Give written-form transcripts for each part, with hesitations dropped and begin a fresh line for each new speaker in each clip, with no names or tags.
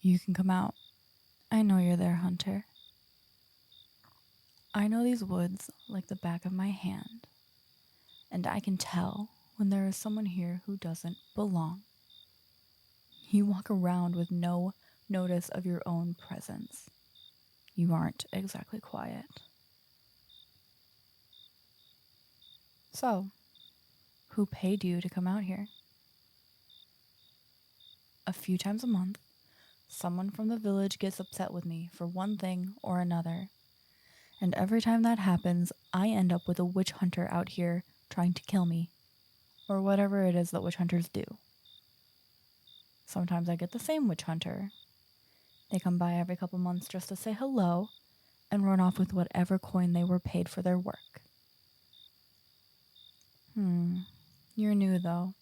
You can come out. I know you're there, Hunter. I know these woods like the back of my hand, and I can tell when there is someone here who doesn't belong. You walk around with no notice of your own presence. You aren't exactly quiet. So, who paid you to come out here? A few times a month, someone from the village gets upset with me for one thing or another. And every time that happens, I end up with a witch hunter out here trying to kill me. Or whatever it is that witch hunters do. Sometimes I get the same witch hunter. They come by every couple months just to say hello and run off with whatever coin they were paid for their work. You're new though.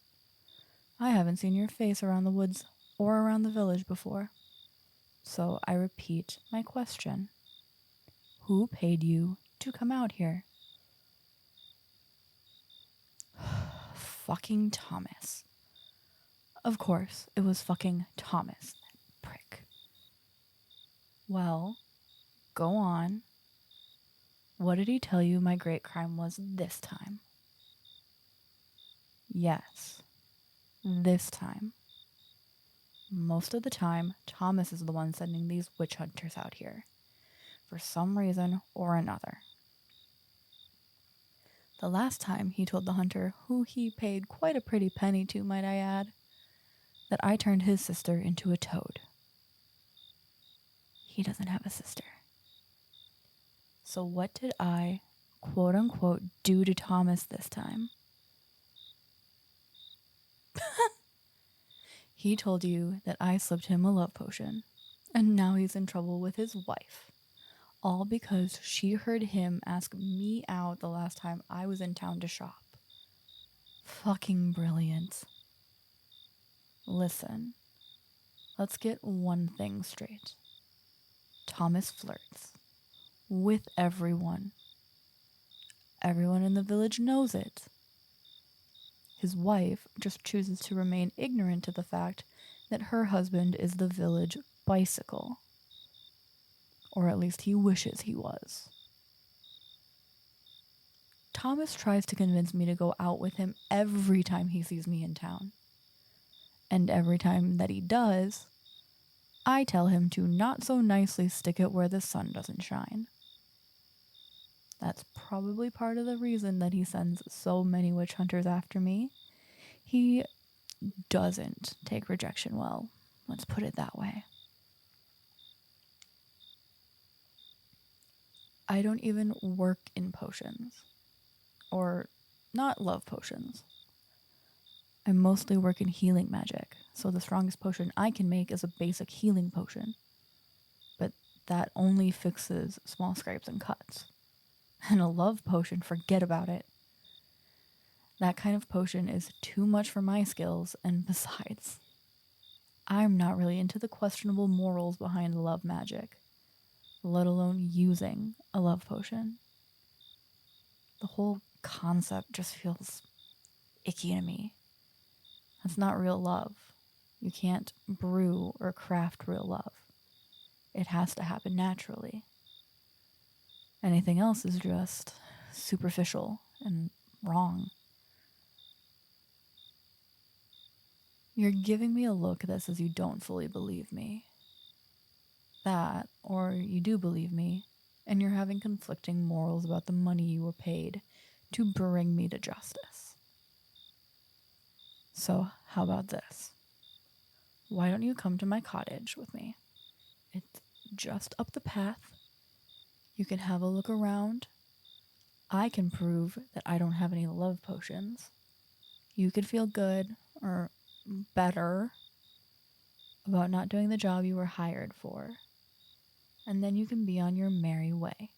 I haven't seen your face around the woods or around the village before. So I repeat my question. Who paid you to come out here? Fucking Thomas. Of course, it was fucking Thomas, that prick. Well, go on. What did he tell you my great crime was this time? Yes, this time. Most of the time, Thomas is the one sending these witch hunters out here, for some reason or another. The last time he told the hunter, who he paid quite a pretty penny to, might I add, that I turned his sister into a toad. He doesn't have a sister. So what did I, quote unquote, do to Thomas this time? He told you that I slipped him a love potion, and now he's in trouble with his wife. All because she heard him ask me out the last time I was in town to shop. Fucking brilliant. Listen, let's get one thing straight. Thomas flirts. With everyone. Everyone in the village knows it. His wife just chooses to remain ignorant to the fact that her husband is the village bicycle. Or at least he wishes he was. Thomas tries to convince me to go out with him every time he sees me in town. And every time that he does, I tell him to not so nicely stick it where the sun doesn't shine. That's probably part of the reason that he sends so many witch hunters after me. He doesn't take rejection well. Let's put it that way. I don't even work in potions. Or not love potions. I mostly work in healing magic, so the strongest potion I can make is a basic healing potion. But that only fixes small scrapes and cuts. And a love potion, forget about it. That kind of potion is too much for my skills, and besides, I'm not really into the questionable morals behind love magic, let alone using a love potion. The whole concept just feels icky to me. That's not real love. You can't brew or craft real love. It has to happen naturally. Anything else is just superficial and wrong. You're giving me a look that says you don't fully believe me. That, or you do believe me, and you're having conflicting morals about the money you were paid to bring me to justice. So, how about this? Why don't you come to my cottage with me? It's just up the path. You can have a look around. I can prove that I don't have any love potions. You could feel good, or better, about not doing the job you were hired for. And then you can be on your merry way.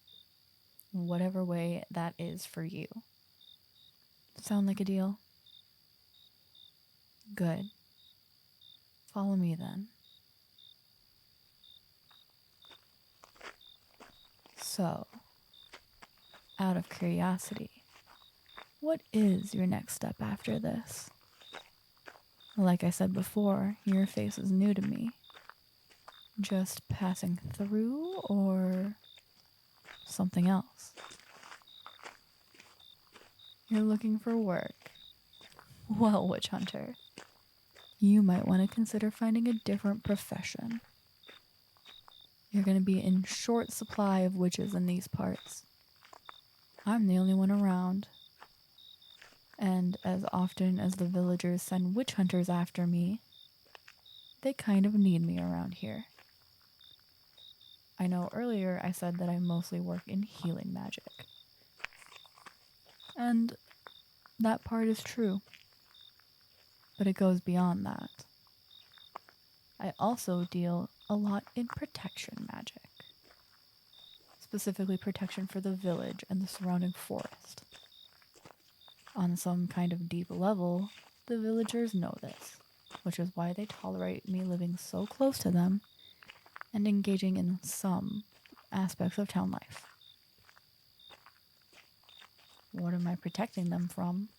Whatever way that is for you. Sound like a deal? Good. Follow me then. So, out of curiosity, what is your next step after this? Like I said before, your face is new to me. Just passing through or something else? You're looking for work. Well, witch hunter, you might want to consider finding a different profession. You're going to be in short supply of witches in these parts. I'm the only one around. And as often as the villagers send witch hunters after me, they kind of need me around here. I know earlier I said that I mostly work in healing magic. And that part is true. But it goes beyond that. I also deal a lot in protection magic. Specifically protection for the village and the surrounding forest. On some kind of deep level, the villagers know this, which is why they tolerate me living so close to them and engaging in some aspects of town life. What am I protecting them from?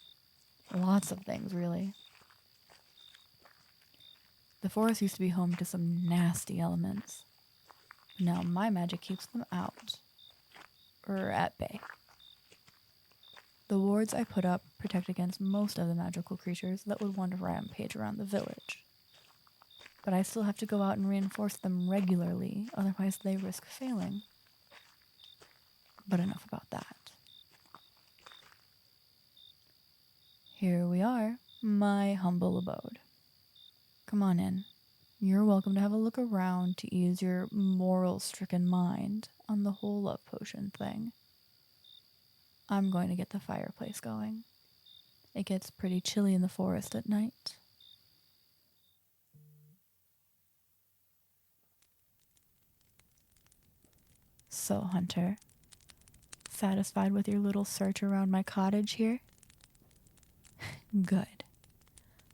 Lots of things, really. The forest used to be home to some nasty elements. Now my magic keeps them out, or at bay. The wards I put up protect against most of the magical creatures that would want to rampage around the village. But I still have to go out and reinforce them regularly, otherwise they risk failing. But enough about that. Here we are, my humble abode. Come on in. You're welcome to have a look around to ease your moral-stricken mind on the whole love potion thing. I'm going to get the fireplace going. It gets pretty chilly in the forest at night. So, Hunter, satisfied with your little search around my cottage here? Good.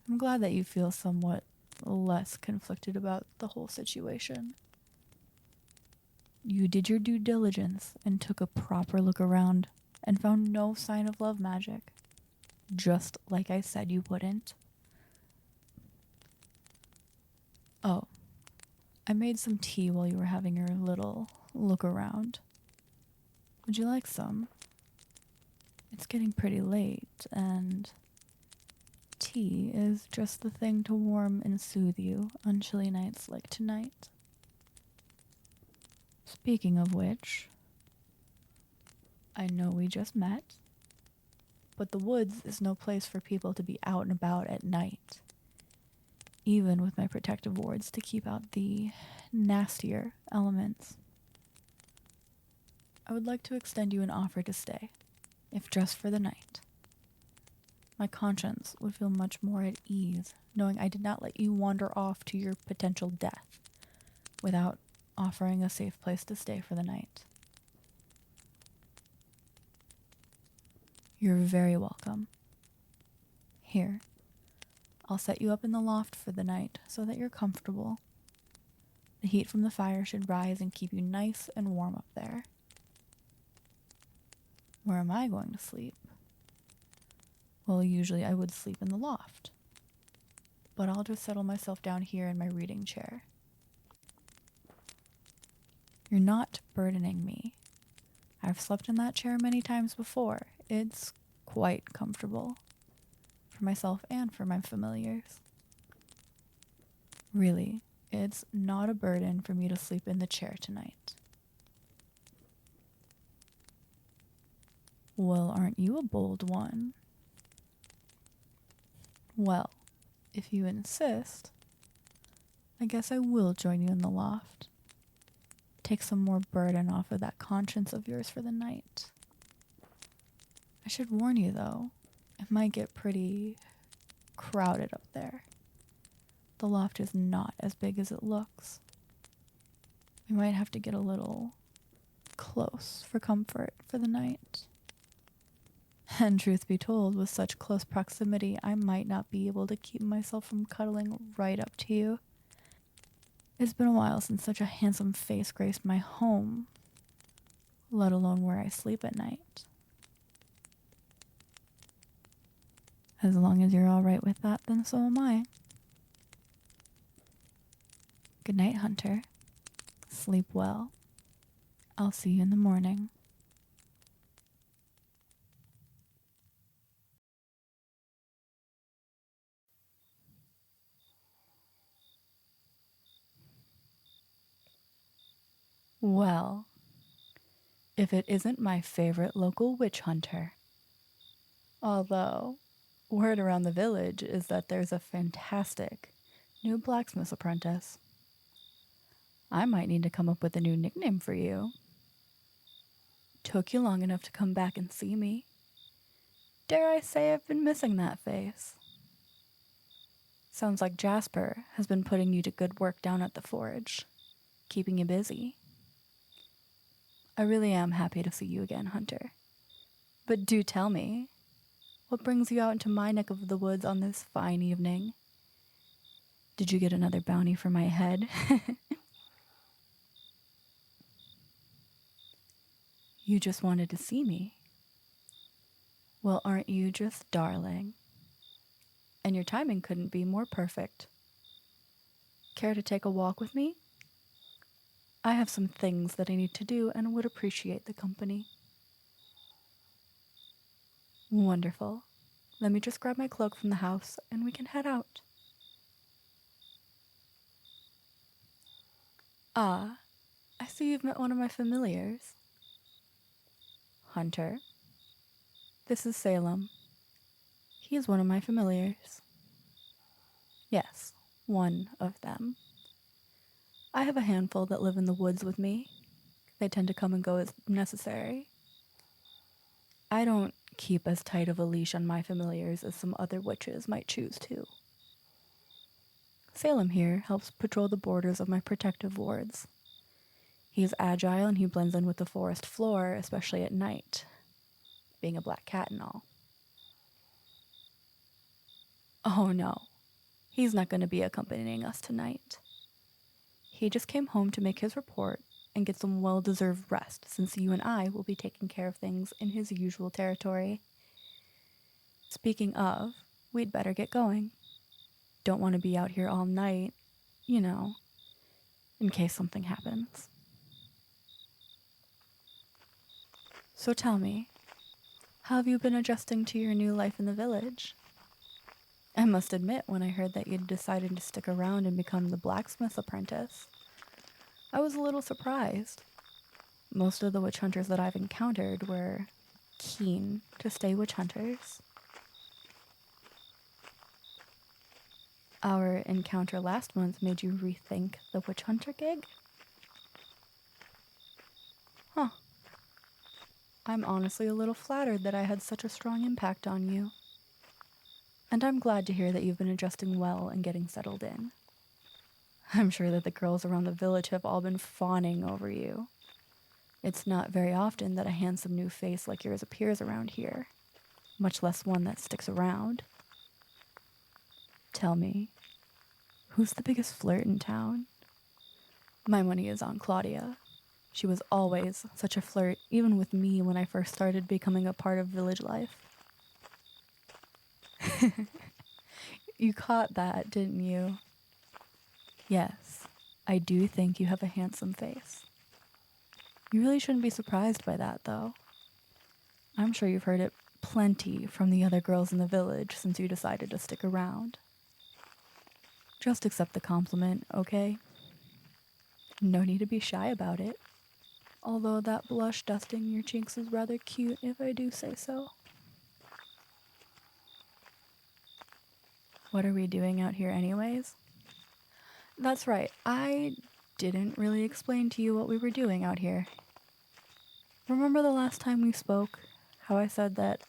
I'm glad that you feel somewhat less conflicted about the whole situation. You did your due diligence and took a proper look around and found no sign of love magic. Just like I said you wouldn't. Oh, I made some tea while you were having your little look around. Would you like some? It's getting pretty late, and tea is just the thing to warm and soothe you on chilly nights like tonight. Speaking of which, I know we just met, but the woods is no place for people to be out and about at night, even with my protective wards to keep out the nastier elements. I would like to extend you an offer to stay, if just for the night. My conscience would feel much more at ease knowing I did not let you wander off to your potential death without offering a safe place to stay for the night. You're very welcome. Here, I'll set you up in the loft for the night so that you're comfortable. The heat from the fire should rise and keep you nice and warm up there. Where am I going to sleep? Well, usually I would sleep in the loft, but I'll just settle myself down here in my reading chair. You're not burdening me. I've slept in that chair many times before. It's quite comfortable, for myself and for my familiars. Really, it's not a burden for me to sleep in the chair tonight. Well, aren't you a bold one? Well, if you insist, I guess I will join you in the loft. Take some more burden off of that conscience of yours for the night. I should warn you, though, it might get pretty crowded up there. The loft is not as big as it looks. We might have to get a little close for comfort for the night. And truth be told, with such close proximity, I might not be able to keep myself from cuddling right up to you. It's been a while since such a handsome face graced my home, let alone where I sleep at night. As long as you're all right with that, then so am I. Good night, Hunter. Sleep well. I'll see you in the morning. Well, if it isn't my favorite local witch hunter. Although, word around the village is that there's a fantastic new blacksmith apprentice. I might need to come up with a new nickname for you. Took you long enough to come back and see me. Dare I say I've been missing that face. Sounds like Jasper has been putting you to good work down at the forge, keeping you busy. I really am happy to see you again, Hunter. But do tell me, what brings you out into my neck of the woods on this fine evening? Did you get another bounty for my head? You just wanted to see me. Well, aren't you just darling? And your timing couldn't be more perfect. Care to take a walk with me? I have some things that I need to do and would appreciate the company. Wonderful. Let me just grab my cloak from the house and we can head out. Ah, I see you've met one of my familiars. Hunter. This is Salem. He is one of my familiars. Yes, one of them. I have a handful that live in the woods with me. They tend to come and go as necessary. I don't keep as tight of a leash on my familiars as some other witches might choose to. Salem here helps patrol the borders of my protective wards. He's agile and he blends in with the forest floor, especially at night, being a black cat and all. Oh no, he's not going to be accompanying us tonight. He just came home to make his report and get some well-deserved rest, since you and I will be taking care of things in his usual territory. Speaking of, we'd better get going. Don't want to be out here all night, you know, in case something happens. So tell me, how have you been adjusting to your new life in the village? I must admit, when I heard that you'd decided to stick around and become the blacksmith apprentice, I was a little surprised. Most of the witch hunters that I've encountered were keen to stay witch hunters. Our encounter last month made you rethink the witch hunter gig? Huh. I'm honestly a little flattered that I had such a strong impact on you. And I'm glad to hear that you've been adjusting well and getting settled in. I'm sure that the girls around the village have all been fawning over you. It's not very often that a handsome new face like yours appears around here, much less one that sticks around. Tell me, who's the biggest flirt in town? My money is on Claudia. She was always such a flirt, even with me when I first started becoming a part of village life. You caught that, didn't you? Yes, I do think you have a handsome face. You really shouldn't be surprised by that, though. I'm sure you've heard it plenty from the other girls in the village since you decided to stick around. Just accept the compliment, okay? No need to be shy about it. Although that blush dusting your cheeks is rather cute, if I do say so. What are we doing out here anyways? That's right, I didn't really explain to you what we were doing out here. Remember the last time we spoke, how I said that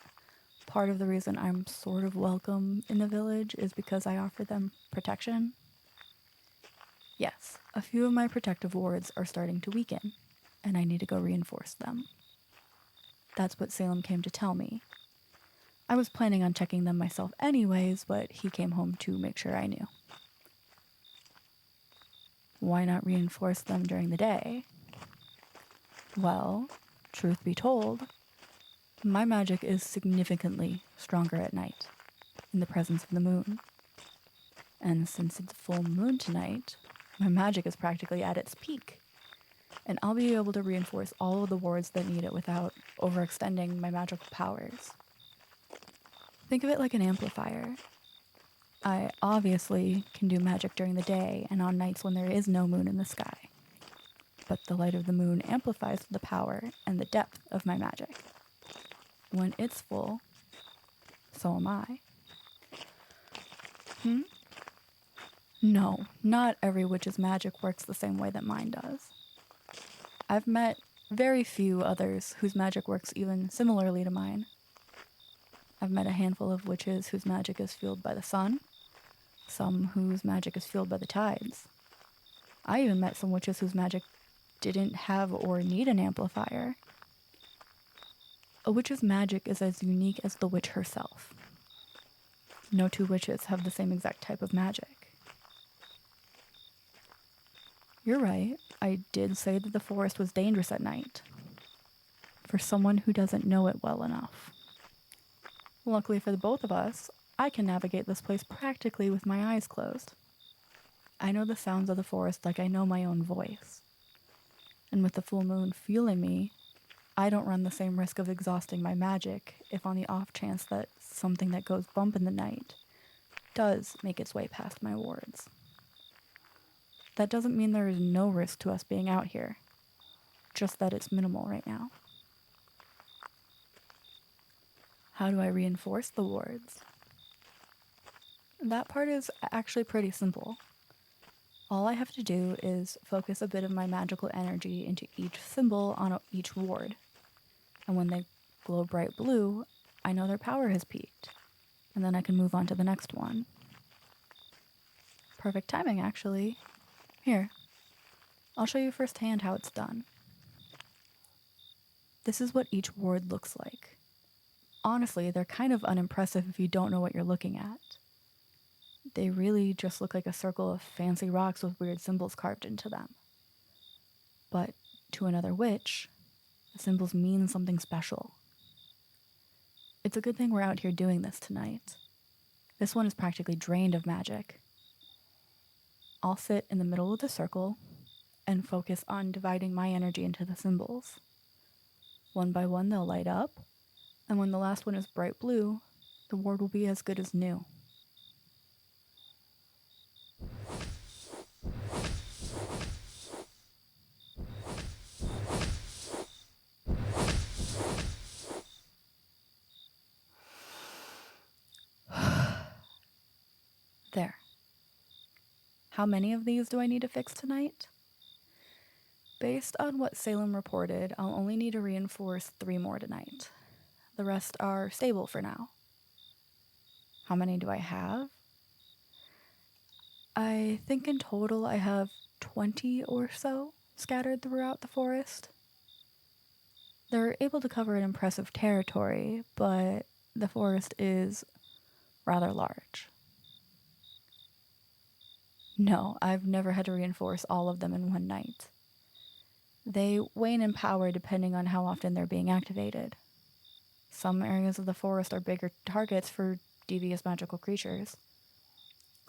part of the reason I'm sort of welcome in the village is because I offer them protection? Yes, a few of my protective wards are starting to weaken, and I need to go reinforce them. That's what Salem came to tell me. I was planning on checking them myself anyways, but he came home to make sure I knew. Why not reinforce them during the day? Well, truth be told, my magic is significantly stronger at night, in the presence of the moon. And since it's full moon tonight, my magic is practically at its peak. and I'll be able to reinforce all of the wards that need it without overextending my magical powers. Think of it like an amplifier. I obviously can do magic during the day and on nights when there is no moon in the sky, but the light of the moon amplifies the power and the depth of my magic. When it's full, so am I. No, not every witch's magic works the same way that mine does. I've met very few others whose magic works even similarly to mine. I've met a handful of witches whose magic is fueled by the sun, some whose magic is fueled by the tides. I even met some witches whose magic didn't have or need an amplifier. A witch's magic is as unique as the witch herself. No two witches have the same exact type of magic. You're right, I did say that the forest was dangerous at night. For someone who doesn't know it well enough. Luckily for the both of us, I can navigate this place practically with my eyes closed. I know the sounds of the forest like I know my own voice. And with the full moon fueling me, I don't run the same risk of exhausting my magic if on the off chance that something that goes bump in the night does make its way past my wards. That doesn't mean there is no risk to us being out here, just that it's minimal right now. How do I reinforce the wards? That part is actually pretty simple. All I have to do is focus a bit of my magical energy into each symbol on each ward. And when they glow bright blue, I know their power has peaked. And then I can move on to the next one. Perfect timing, actually. Here, I'll show you firsthand how it's done. This is what each ward looks like. Honestly, they're kind of unimpressive if you don't know what you're looking at. They really just look like a circle of fancy rocks with weird symbols carved into them. But to another witch, the symbols mean something special. It's a good thing we're out here doing this tonight. This one is practically drained of magic. I'll sit in the middle of the circle and focus on dividing my energy into the symbols. One by one they'll light up, and when the last one is bright blue, the ward will be as good as new. There. How many of these do I need to fix tonight? Based on what Salem reported, I'll only need to reinforce 3 more tonight. The rest are stable for now. How many do I have? I think in total I have 20 or so scattered throughout the forest. They're able to cover an impressive territory, but the forest is rather large. No, I've never had to reinforce all of them in one night. They wane in power depending on how often they're being activated. Some areas of the forest are bigger targets for devious magical creatures,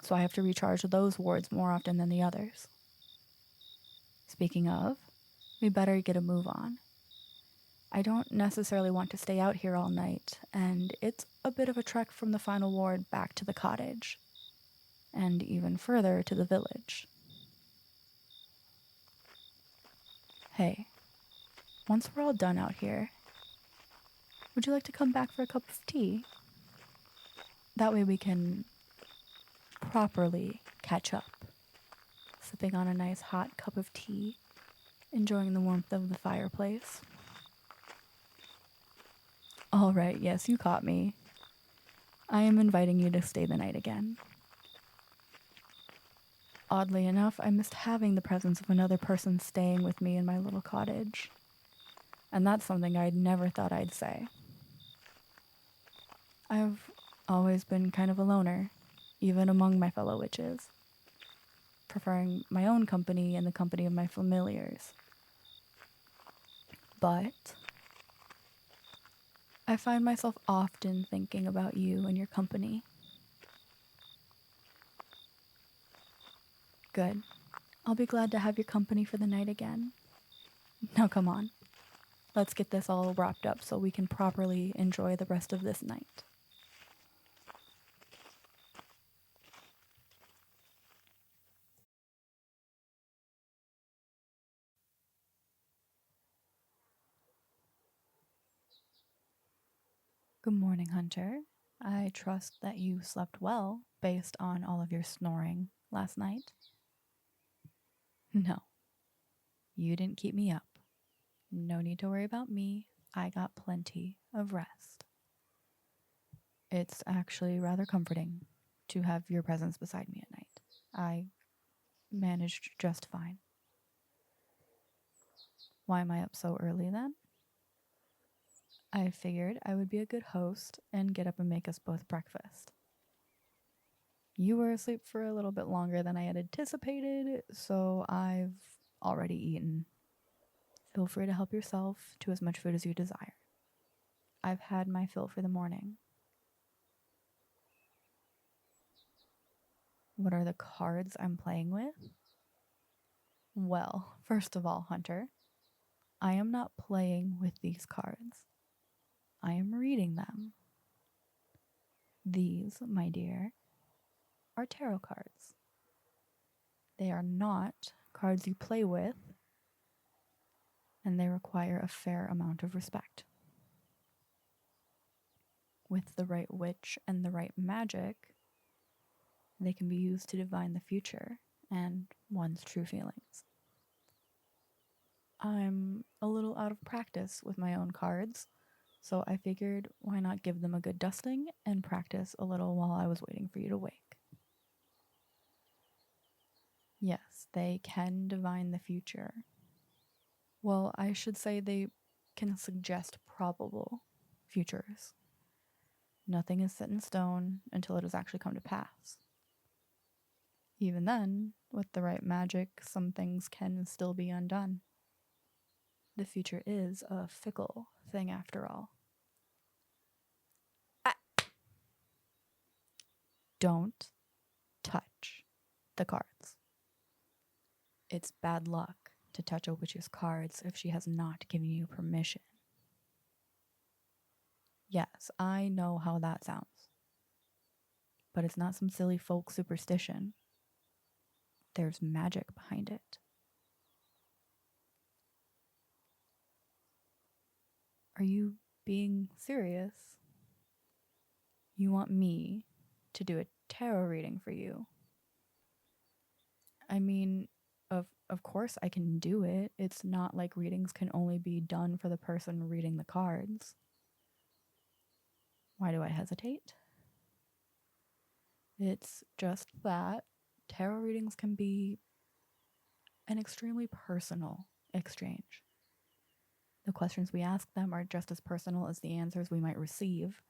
so I have to recharge those wards more often than the others. Speaking of, we better get a move on. I don't necessarily want to stay out here all night, and it's a bit of a trek from the final ward back to the cottage, and even further to the village. Hey, once we're all done out here, would you like to come back for a cup of tea? That way we can properly catch up, sipping on a nice hot cup of tea, enjoying the warmth of the fireplace. All right, yes, you caught me. I am inviting you to stay the night again. Oddly enough, I missed having the presence of another person staying with me in my little cottage. And that's something I'd never thought I'd say. I've always been kind of a loner, even among my fellow witches, preferring my own company and the company of my familiars. But I find myself often thinking about you and your company. Good. I'll be glad to have your company for the night again. Now come on. Let's get this all wrapped up so we can properly enjoy the rest of this night. Good morning, Hunter. I trust that you slept well based on all of your snoring last night. No, you didn't keep me up. No need to worry about me. I got plenty of rest. It's actually rather comforting to have your presence beside me at night. I managed just fine. Why am I up so early then? I figured I would be a good host and get up and make us both breakfast. You were asleep for a little bit longer than I had anticipated, so I've already eaten. Feel free to help yourself to as much food as you desire. I've had my fill for the morning. What are the cards I'm playing with? Well, first of all, Hunter, I am not playing with these cards. I am reading them. These, my dear, are tarot cards. They are not cards you play with, and they require a fair amount of respect. With the right witch and the right magic, they can be used to divine the future and one's true feelings. I'm a little out of practice with my own cards, so I figured why not give them a good dusting and practice a little while I was waiting for you to wake. Yes, they can divine the future. Well, I should say they can suggest probable futures. Nothing is set in stone until it has actually come to pass. Even then, with the right magic, some things can still be undone. The future is a fickle thing after all. Don't touch the cards. It's bad luck to touch a witch's cards if she has not given you permission. Yes, I know how that sounds. But it's not some silly folk superstition. There's magic behind it. Are you being serious? You want me to do a tarot reading for you? I mean, of course I can do it. It's not like readings can only be done for the person reading the cards. Why do I hesitate? It's just that tarot readings can be an extremely personal exchange. The questions we ask them are just as personal as the answers we might receive.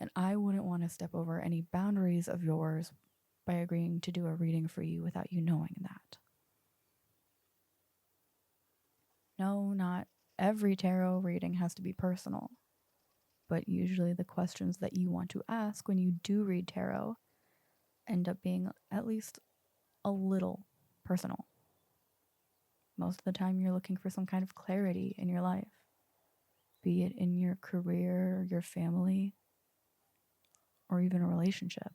And I wouldn't want to step over any boundaries of yours by agreeing to do a reading for you without you knowing that. No, not every tarot reading has to be personal. But usually the questions that you want to ask when you do read tarot end up being at least a little personal. Most of the time you're looking for some kind of clarity in your life, be it in your career, your family, or even a relationship.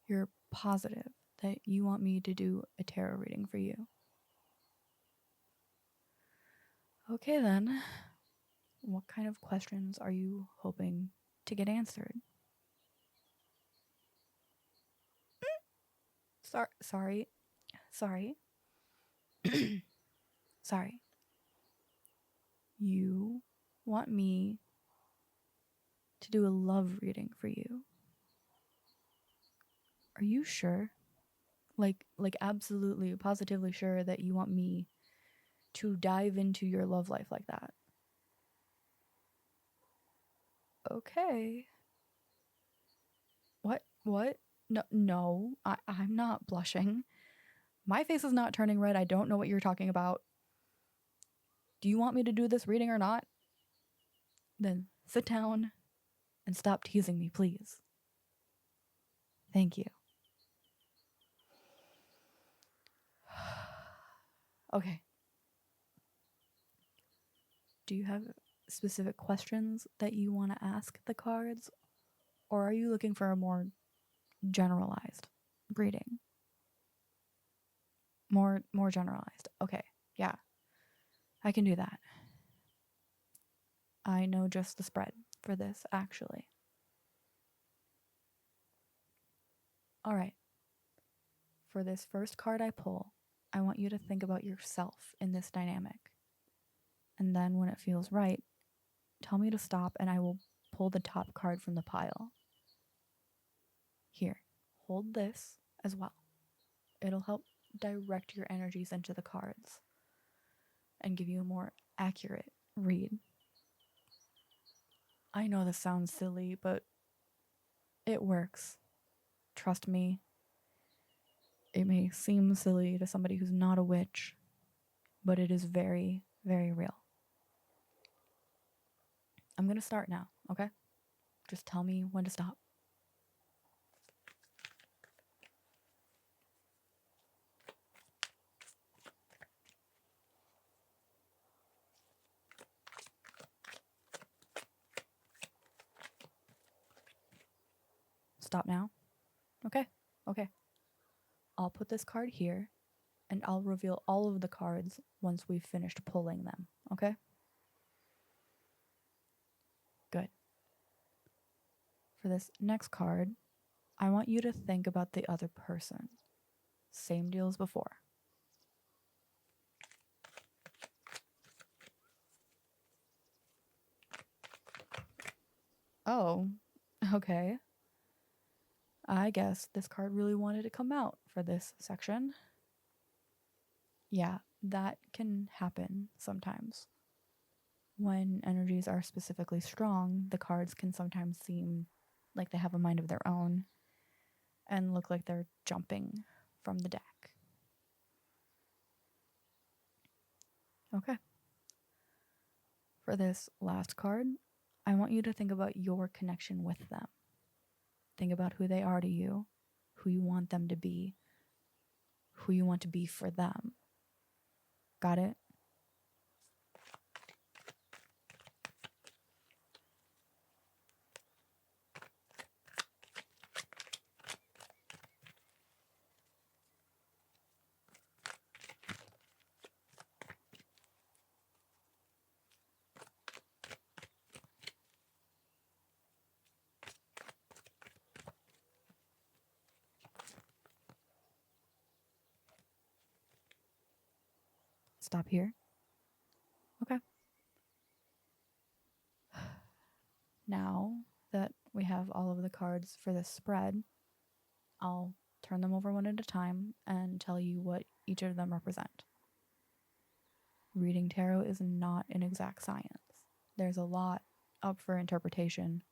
You're positive that you want me to do a tarot reading for you. Okay then, what kind of questions are you hoping to get answered? Sorry. Sorry. You want me to do a love reading for you? Are you sure? Like absolutely, positively sure that you want me to dive into your love life like that? Okay. What? No, I'm not blushing. My face is not turning red. I don't know what you're talking about. Do you want me to do this reading or not? Then sit down and stop teasing me, please. Thank you. Okay. Do you have specific questions that you want to ask the cards? Or are you looking for a more generalized reading? More generalized. Okay. Yeah. I can do that. I know just the spread for this, actually. All right. For this first card I pull, I want you to think about yourself in this dynamic. And then when it feels right, tell me to stop and I will pull the top card from the pile. Here, hold this as well. It'll help direct your energies into the cards and give you a more accurate read. I know this sounds silly, but it works. Trust me. It may seem silly to somebody who's not a witch, but it is very, very real. I'm going to start now, okay? Just tell me when to stop. Stop now? Okay, okay. I'll put this card here, and I'll reveal all of the cards once we've finished pulling them, okay? Good. For this next card, I want you to think about the other person. Same deal as before. Oh, okay. I guess this card really wanted to come out for this section. Yeah, that can happen sometimes. When energies are specifically strong, the cards can sometimes seem like they have a mind of their own and look like they're jumping from the deck. Okay. For this last card, I want you to think about your connection with them. Think about who they are to you, who you want them to be, who you want to be for them. Got it? Stop here. Okay. Now that we have all of the cards for this spread, I'll turn them over one at a time and tell you what each of them represent. Reading tarot is not an exact science. There's a lot up for interpretation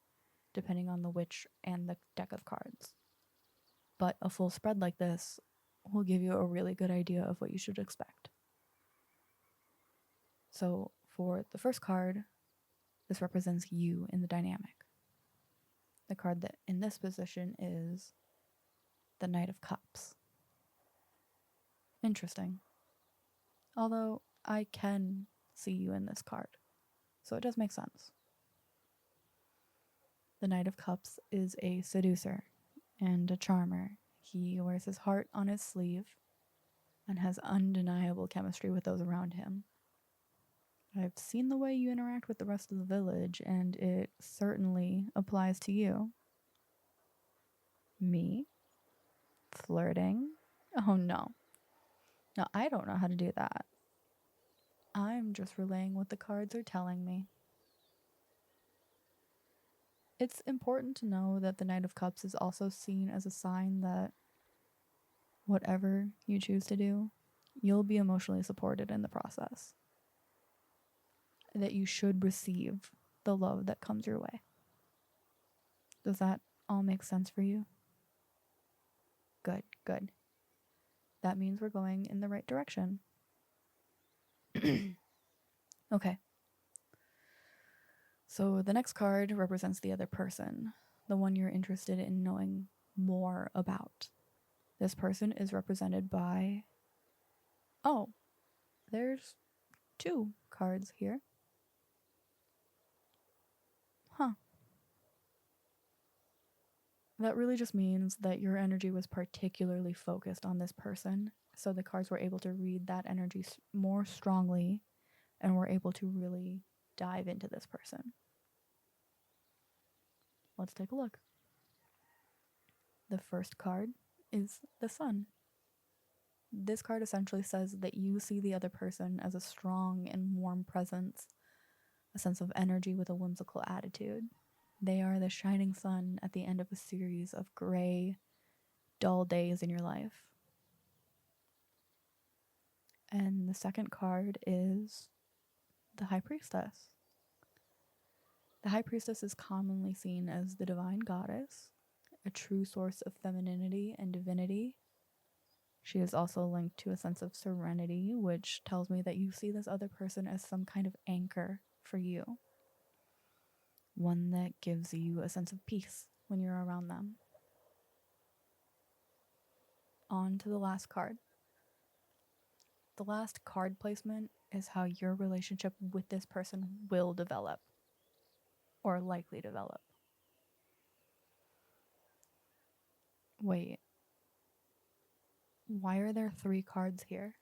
depending on the witch and the deck of cards. But a full spread like this will give you a really good idea of what you should expect. So for the first card, this represents you in the dynamic. The card that in this position is the Knight of Cups. Interesting. Although I can see you in this card, so it does make sense. The Knight of Cups is a seducer and a charmer. He wears his heart on his sleeve and has undeniable chemistry with those around him. I've seen the way you interact with the rest of the village, and it certainly applies to you. Me? Flirting? Oh no. No, I don't know how to do that. I'm just relaying what the cards are telling me. It's important to know that the Knight of Cups is also seen as a sign that whatever you choose to do, you'll be emotionally supported in the process. That you should receive the love that comes your way. Does that all make sense for you? Good, good. That means we're going in the right direction. Okay. So the next card represents the other person, the one you're interested in knowing more about. This person is represented by... Oh, there's 2 cards here. Huh. That really just means that your energy was particularly focused on this person. So the cards were able to read that energy more strongly and were able to really dive into this person. Let's take a look. The first card is the Sun. This card essentially says that you see the other person as a strong and warm presence, a sense of energy with a whimsical attitude. They are the shining sun at the end of a series of gray, dull days in your life. And the second card is the High Priestess. The High Priestess is commonly seen as the divine goddess, a true source of femininity and divinity. She is also linked to a sense of serenity, which tells me that you see this other person as some kind of anchor for you. One that gives you a sense of peace when you're around them. On to the last card. The last card placement is how your relationship with this person will develop, or likely develop. Wait. Why are there 3 cards here?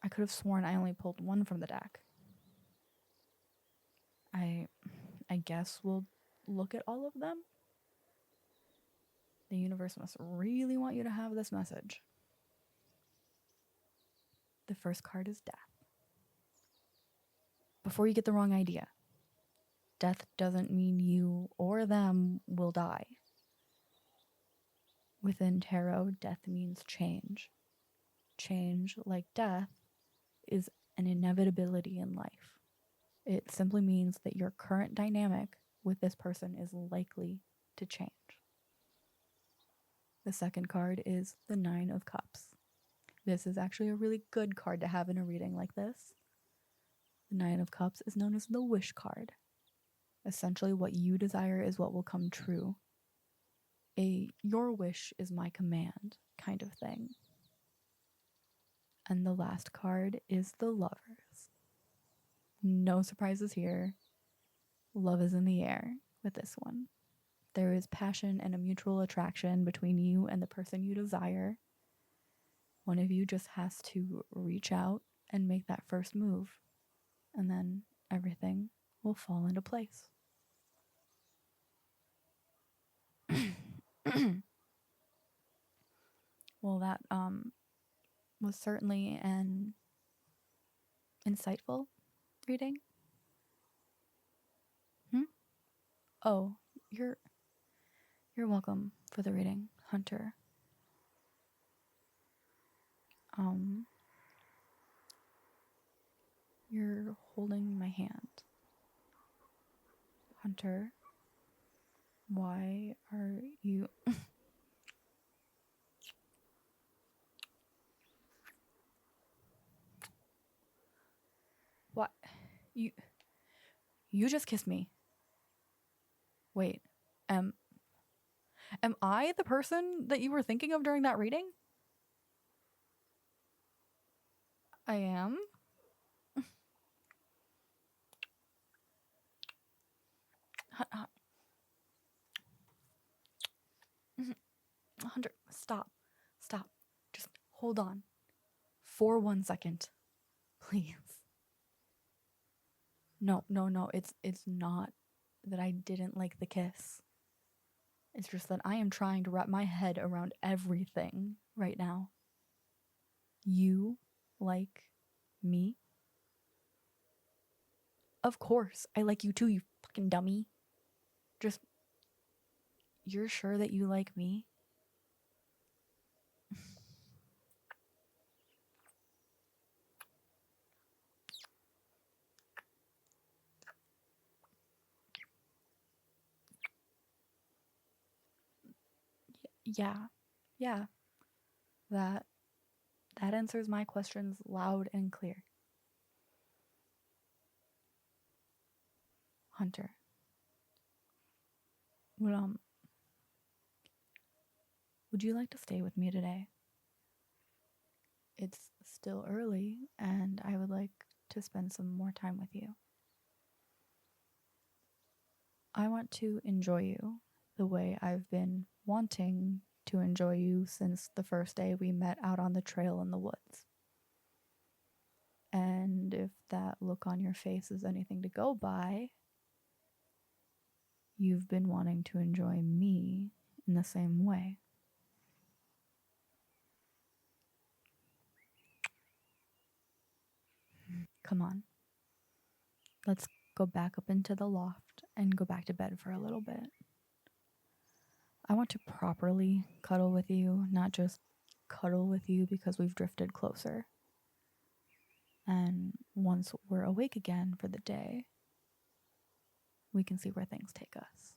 I could have sworn I only pulled 1 from the deck. I guess we'll look at all of them. The universe must really want you to have this message. The first card is death. Before you get the wrong idea, death doesn't mean you or them will die. Within tarot, death means change. Change, like death, is an inevitability in life. It simply means that your current dynamic with this person is likely to change. The second card is the Nine of Cups. This is actually a really good card to have in a reading like this. The Nine of Cups is known as the wish card. Essentially, what you desire is what will come true. Your wish is my command kind of thing. And the last card is the Lovers. No surprises here. Love is in the air with this one. There is passion and a mutual attraction between you and the person you desire. One of you just has to reach out and make that first move, and then everything will fall into place. Well, that was certainly an insightful reading. Oh, you're welcome for the reading, Hunter. You're holding my hand. Hunter, why are you... What? You just kissed me. Wait, am I the person that you were thinking of during that reading? I am? Hunter, stop. Just hold on. For 1 second. Please. No. It's not that I didn't like the kiss. It's just that I am trying to wrap my head around everything right now. You like me? Of course, I like you too, you fucking dummy. Just, you're sure that you like me? Yeah. That answers my questions loud and clear. Hunter. Would you like to stay with me today? it's still early and I would like to spend some more time with you. I want to enjoy you the way I've been wanting to enjoy you since the first day we met out on the trail in the woods. And if that look on your face is anything to go by, you've been wanting to enjoy me in the same way. Come on. Let's go back up into the loft and go back to bed for a little bit. I want to properly cuddle with you, not just cuddle with you because we've drifted closer. And once we're awake again for the day, we can see where things take us.